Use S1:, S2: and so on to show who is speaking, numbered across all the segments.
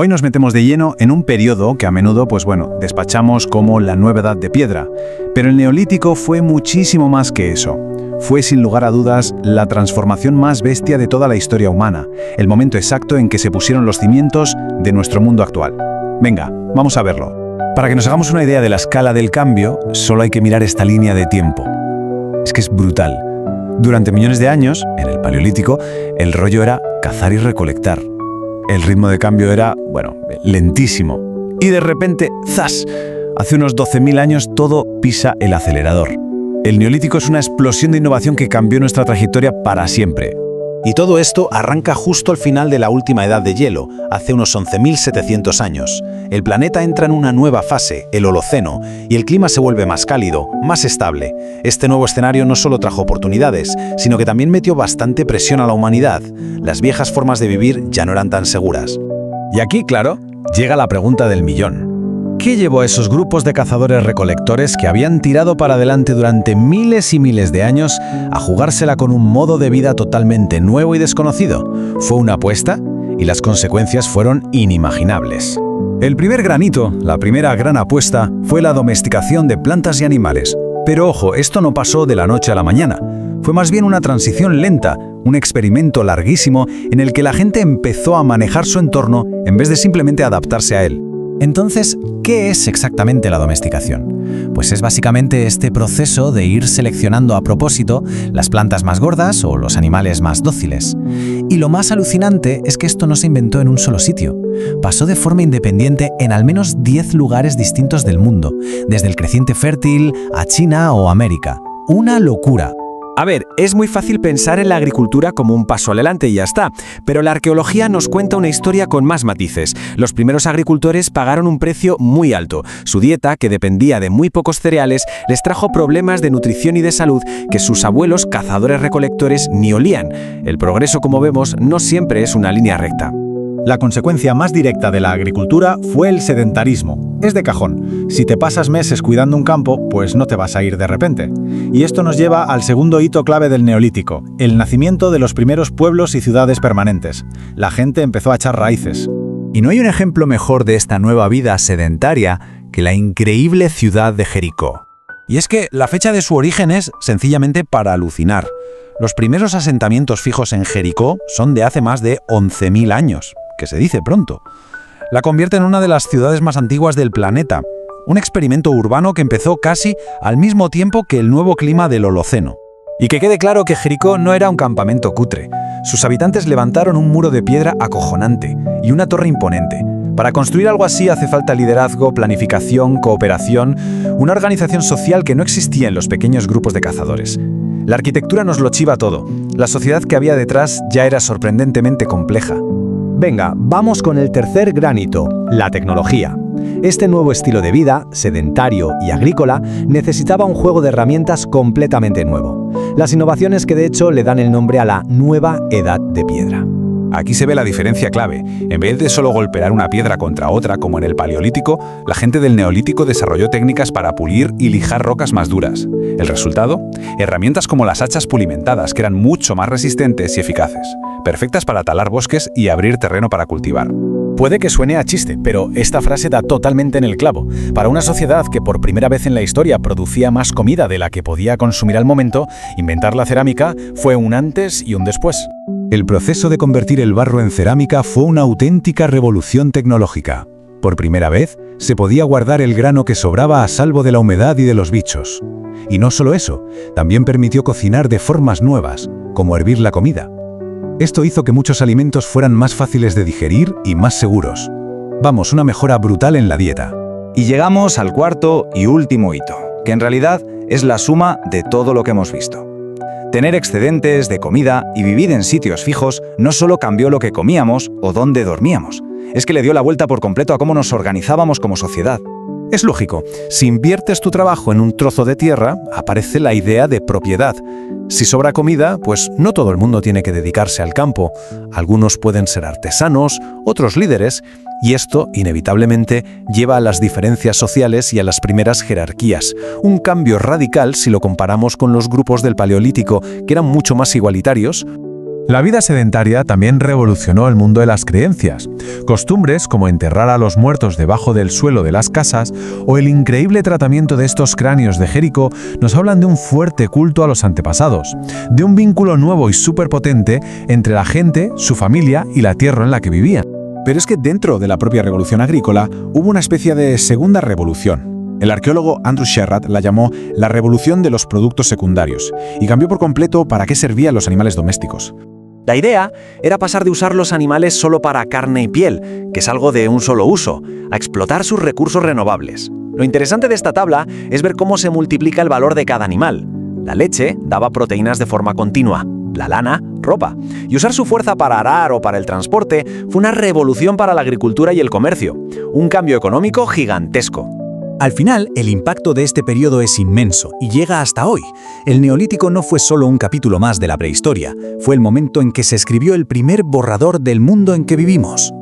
S1: Hoy nos metemos de lleno en un periodo que a menudo, despachamos como la nueva edad de piedra. Pero el Neolítico fue muchísimo más que eso. Fue, sin lugar a dudas, la transformación más bestia de toda la historia humana, el momento exacto en que se pusieron los cimientos de nuestro mundo actual. Venga, vamos a verlo. Para que nos hagamos una idea de la escala del cambio, solo hay que mirar esta línea de tiempo. Es que es brutal. Durante millones de años, en el Paleolítico, el rollo era cazar y recolectar. El ritmo de cambio era, lentísimo. Y de repente, ¡zas! Hace unos 12.000 años todo pisa el acelerador. El Neolítico es una explosión de innovación que cambió nuestra trayectoria para siempre. Y todo esto arranca justo al final de la última edad de hielo, hace unos 11.700 años. El planeta entra en una nueva fase, el Holoceno, y el clima se vuelve más cálido, más estable. Este nuevo escenario no solo trajo oportunidades, sino que también metió bastante presión a la humanidad. Las viejas formas de vivir ya no eran tan seguras. Y aquí, claro, llega la pregunta del millón. ¿Qué llevó a esos grupos de cazadores-recolectores que habían tirado para adelante durante miles y miles de años a jugársela con un modo de vida totalmente nuevo y desconocido? Fue una apuesta y las consecuencias fueron inimaginables. El primer granito, la primera gran apuesta, fue la domesticación de plantas y animales. Pero ojo, esto no pasó de la noche a la mañana. Fue más bien una transición lenta, un experimento larguísimo en el que la gente empezó a manejar su entorno en vez de simplemente adaptarse a él. Entonces, ¿qué es exactamente la domesticación? Pues es básicamente este proceso de ir seleccionando a propósito las plantas más gordas o los animales más dóciles. Y lo más alucinante es que esto no se inventó en un solo sitio. Pasó de forma independiente en al menos 10 lugares distintos del mundo, desde el creciente fértil a China o América. ¡Una locura!
S2: A ver, es muy fácil pensar en la agricultura como un paso adelante y ya está, pero la arqueología nos cuenta una historia con más matices. Los primeros agricultores pagaron un precio muy alto. Su dieta, que dependía de muy pocos cereales, les trajo problemas de nutrición y de salud que sus abuelos cazadores-recolectores ni olían. El progreso, como vemos, no siempre es una línea recta.
S1: La consecuencia más directa de la agricultura fue el sedentarismo. Es de cajón. Si te pasas meses cuidando un campo, pues no te vas a ir de repente. Y esto nos lleva al segundo hito clave del Neolítico, el nacimiento de los primeros pueblos y ciudades permanentes. La gente empezó a echar raíces. Y no hay un ejemplo mejor de esta nueva vida sedentaria que la increíble ciudad de Jericó. Y es que la fecha de su origen es sencillamente para alucinar. Los primeros asentamientos fijos en Jericó son de hace más de 11.000 años, que se dice pronto. La convierte en una de las ciudades más antiguas del planeta, un experimento urbano que empezó casi al mismo tiempo que el nuevo clima del Holoceno. Y que quede claro que Jericó no era un campamento cutre. Sus habitantes levantaron un muro de piedra acojonante y una torre imponente. Para construir algo así hace falta liderazgo, planificación, cooperación, una organización social que no existía en los pequeños grupos de cazadores. La arquitectura nos lo chiva todo. La sociedad que había detrás ya era sorprendentemente compleja.
S3: Venga, vamos con el tercer gran hito, la tecnología. Este nuevo estilo de vida, sedentario y agrícola, necesitaba un juego de herramientas completamente nuevo. Las innovaciones que de hecho le dan el nombre a la nueva edad de piedra.
S1: Aquí se ve la diferencia clave. En vez de solo golpear una piedra contra otra, como en el Paleolítico, la gente del Neolítico desarrolló técnicas para pulir y lijar rocas más duras. ¿El resultado? Herramientas como las hachas pulimentadas, que eran mucho más resistentes y eficaces, perfectas para talar bosques y abrir terreno para cultivar. Puede que suene a chiste, pero esta frase da totalmente en el clavo. Para una sociedad que por primera vez en la historia producía más comida de la que podía consumir al momento, inventar la cerámica fue un antes y un después. El proceso de convertir el barro en cerámica fue una auténtica revolución tecnológica. Por primera vez, se podía guardar el grano que sobraba a salvo de la humedad y de los bichos. Y no solo eso, también permitió cocinar de formas nuevas, como hervir la comida. Esto hizo que muchos alimentos fueran más fáciles de digerir y más seguros. Vamos, una mejora brutal en la dieta.
S4: Y llegamos al cuarto y último hito, que en realidad es la suma de todo lo que hemos visto. Tener excedentes de comida y vivir en sitios fijos no solo cambió lo que comíamos o dónde dormíamos, es que le dio la vuelta por completo a cómo nos organizábamos como sociedad.
S1: Es lógico, si inviertes tu trabajo en un trozo de tierra, aparece la idea de propiedad. Si sobra comida, pues no todo el mundo tiene que dedicarse al campo. Algunos pueden ser artesanos, otros líderes, y esto, inevitablemente, lleva a las diferencias sociales y a las primeras jerarquías. Un cambio radical si lo comparamos con los grupos del Paleolítico, que eran mucho más igualitarios. La vida sedentaria también revolucionó el mundo de las creencias. Costumbres como enterrar a los muertos debajo del suelo de las casas o el increíble tratamiento de estos cráneos de Jericó nos hablan de un fuerte culto a los antepasados, de un vínculo nuevo y superpotente entre la gente, su familia y la tierra en la que vivían.
S5: Pero es que dentro de la propia revolución agrícola hubo una especie de segunda revolución. El arqueólogo Andrew Sherratt la llamó la revolución de los productos secundarios y cambió por completo para qué servían los animales domésticos.
S2: La idea era pasar de usar los animales solo para carne y piel, que es algo de un solo uso, a explotar sus recursos renovables. Lo interesante de esta tabla es ver cómo se multiplica el valor de cada animal. La leche daba proteínas de forma continua, la lana, ropa. Y usar su fuerza para arar o para el transporte fue una revolución para la agricultura y el comercio, un cambio económico gigantesco.
S6: Al final, el impacto de este periodo es inmenso y llega hasta hoy. El Neolítico no fue solo un capítulo más de la prehistoria, fue el momento en que se escribió el primer borrador del mundo en que vivimos.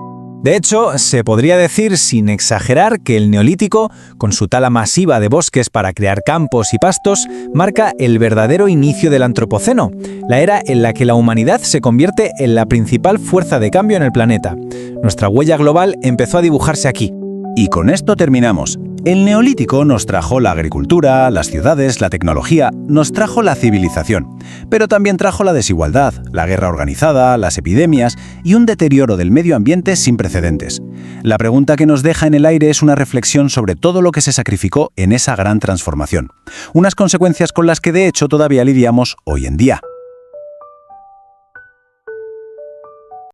S3: De hecho, se podría decir sin exagerar que el Neolítico, con su tala masiva de bosques para crear campos y pastos, marca el verdadero inicio del Antropoceno, la era en la que la humanidad se convierte en la principal fuerza de cambio en el planeta. Nuestra huella global empezó a dibujarse aquí.
S7: Y con esto terminamos. El Neolítico nos trajo la agricultura, las ciudades, la tecnología, nos trajo la civilización, pero también trajo la desigualdad, la guerra organizada, las epidemias y un deterioro del medio ambiente sin precedentes. La pregunta que nos deja en el aire es una reflexión sobre todo lo que se sacrificó en esa gran transformación, unas consecuencias con las que de hecho todavía lidiamos hoy en día.